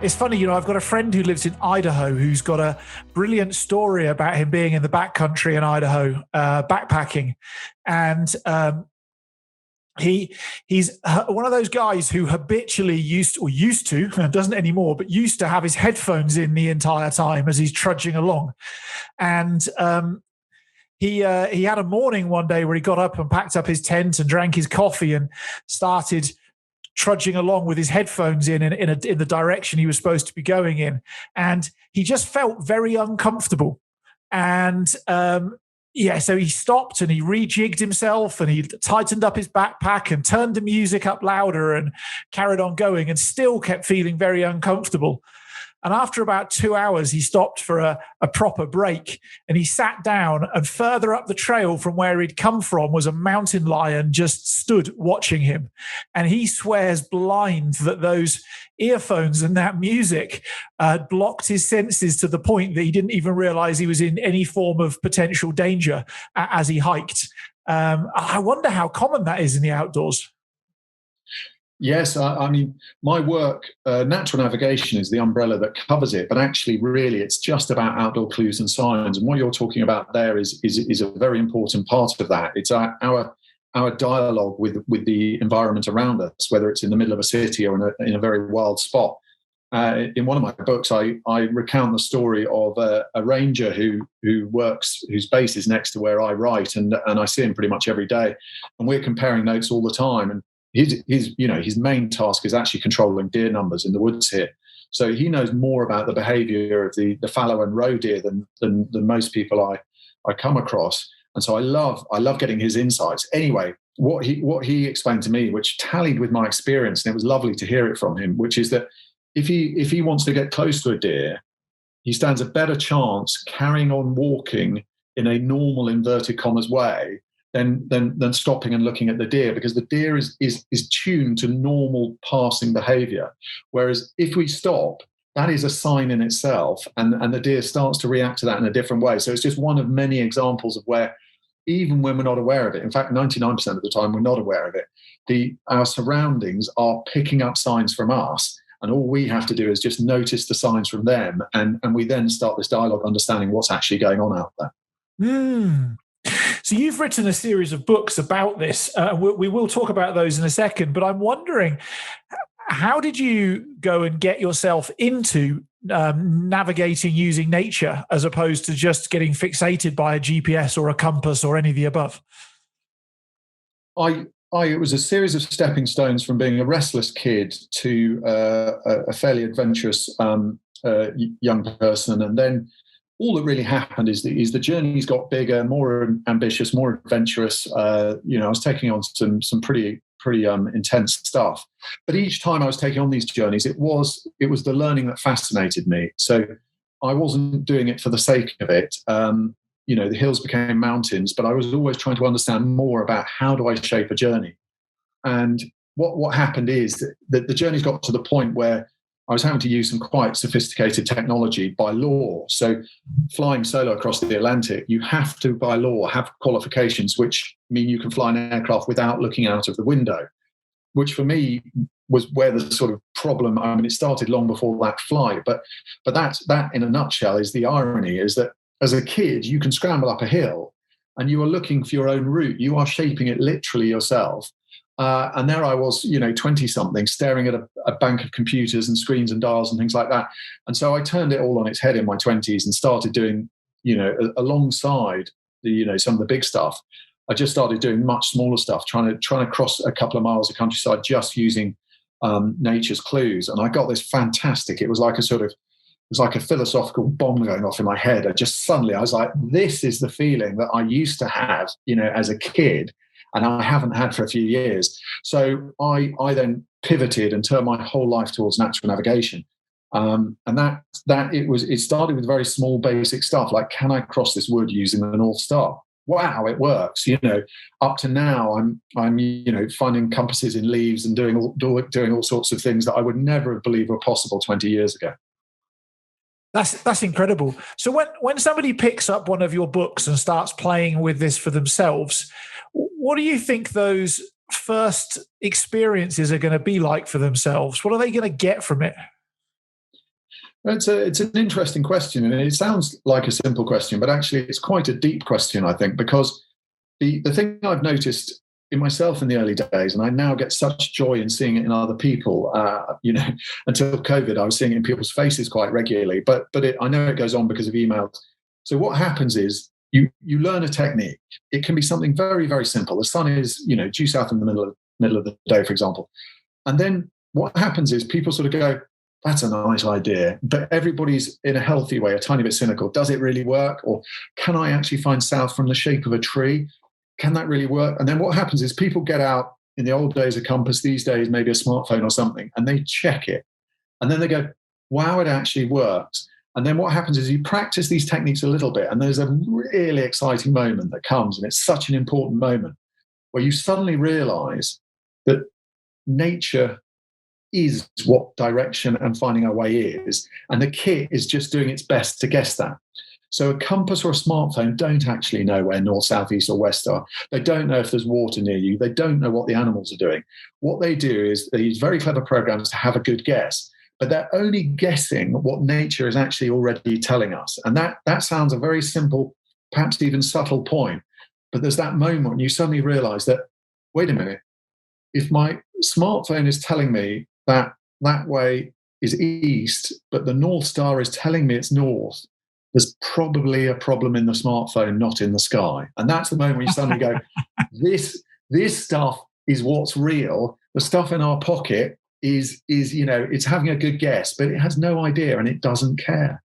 It's funny, I've got a friend who lives in Idaho who's got a brilliant story about him being in the backcountry in Idaho, backpacking. And he's one of those guys who habitually used to, doesn't anymore, but used to have his headphones in the entire time as he's trudging along. And he had a morning one day where he got up and packed up his tent and drank his coffee and started trudging along with his headphones in the direction he was supposed to be going in. And he just felt very uncomfortable. And so he stopped and he rejigged himself and he tightened up his backpack and turned the music up louder and carried on going and still kept feeling very uncomfortable. And after about 2 hours, he stopped for a proper break and he sat down, and further up the trail from where he'd come from was a mountain lion just stood watching him. And he swears blind that those earphones and that music blocked his senses to the point that he didn't even realize he was in any form of potential danger as he hiked. I wonder how common that is in the outdoors. Yes, I mean, my work, Natural Navigation is the umbrella that covers it, but actually, really, it's just about outdoor clues and signs. And what you're talking about there is a very important part of that. It's our dialogue with the environment around us, whether it's in the middle of a city or in a very wild spot. In one of my books, I recount the story of a ranger whose base is next to where I write, and I see him pretty much every day, and we're comparing notes all the time. And his main task is actually controlling deer numbers in the woods here. So he knows more about the behavior of the fallow and roe deer than most people I come across. And so I love getting his insights. Anyway, what he explained to me, which tallied with my experience, and it was lovely to hear it from him, which is that if he wants to get close to a deer, he stands a better chance carrying on walking in a normal inverted commas way than stopping and looking at the deer, because the deer is tuned to normal passing behavior. Whereas if we stop, that is a sign in itself, and the deer starts to react to that in a different way. So it's just one of many examples of where, even when we're not aware of it, in fact, 99% of the time we're not aware of it, our surroundings are picking up signs from us, and all we have to do is just notice the signs from them, and we then start this dialogue understanding what's actually going on out there. So you've written a series of books about this. We will talk about those in a second, but I'm wondering, how did you go and get yourself into navigating using nature as opposed to just getting fixated by a GPS or a compass or any of the above? It was a series of stepping stones from being a restless kid to a fairly adventurous young person, and then all that really happened is the journeys got bigger, more ambitious, more adventurous. I was taking on some pretty intense stuff. But each time I was taking on these journeys, it was the learning that fascinated me. So I wasn't doing it for the sake of it. The hills became mountains, but I was always trying to understand more about how do I shape a journey. And what happened is that the journeys got to the point where I was having to use some quite sophisticated technology by law. So flying solo across the Atlantic, you have to, by law, have qualifications which mean you can fly an aircraft without looking out of the window, which for me was where the sort of problem, it started long before that flight. But that in a nutshell is the irony, is that as a kid, you can scramble up a hill and you are looking for your own route. You are shaping it literally yourself. And there I was, 20-something, staring at a bank of computers and screens and dials and things like that. And so I turned it all on its head in my 20s and started doing, alongside some of the big stuff. I just started doing much smaller stuff, trying to cross a couple of miles of countryside just using nature's clues. And I got this fantastic. It was like a philosophical bomb going off in my head. I was like, this is the feeling that I used to have, as a kid, and I haven't had for a few years. So I then pivoted and turned my whole life towards natural navigation. And it started with very small basic stuff, like, can I cross this wood using the North Star? Wow, it works. Up to now, I'm finding compasses in leaves and doing all sorts of things that I would never have believed were possible 20 years ago. That's incredible. So when somebody picks up one of your books and starts playing with this for themselves, what do you think those first experiences are going to be like for themselves? What are they going to get from it? It's an interesting question, and it sounds like a simple question, but actually it's quite a deep question, I think, because the thing I've noticed in myself in the early days, and I now get such joy in seeing it in other people. Until COVID, I was seeing it in people's faces quite regularly, but I know it goes on because of emails. So what happens is you learn a technique. It can be something very, very simple. The sun is due south in the middle of the day, for example, and then what happens is people sort of go, that's a nice idea, but everybody's in a healthy way, a tiny bit cynical. Does it really work? Or can I actually find south from the shape of a tree? Can that really work? And then what happens is people get out, in the old days, a compass, these days, maybe a smartphone or something, and they check it. And then they go, wow, it actually works. And then what happens is you practice these techniques a little bit, and there's a really exciting moment that comes, and it's such an important moment where you suddenly realize that nature is what direction and finding our way is, and the kit is just doing its best to guess that. So a compass or a smartphone don't actually know where north, south, east, or west are. They don't know if there's water near you. They don't know what the animals are doing. What they do is they use very clever programs to have a good guess, but they're only guessing what nature is actually already telling us. And that sounds a very simple, perhaps even subtle point, but there's that moment when you suddenly realize that, wait a minute, if my smartphone is telling me that way is east, but the North Star is telling me it's north, there's probably a problem in the smartphone, not in the sky. And that's the moment when you suddenly go, this stuff is what's real. The stuff in our pocket is it's having a good guess, but it has no idea and it doesn't care.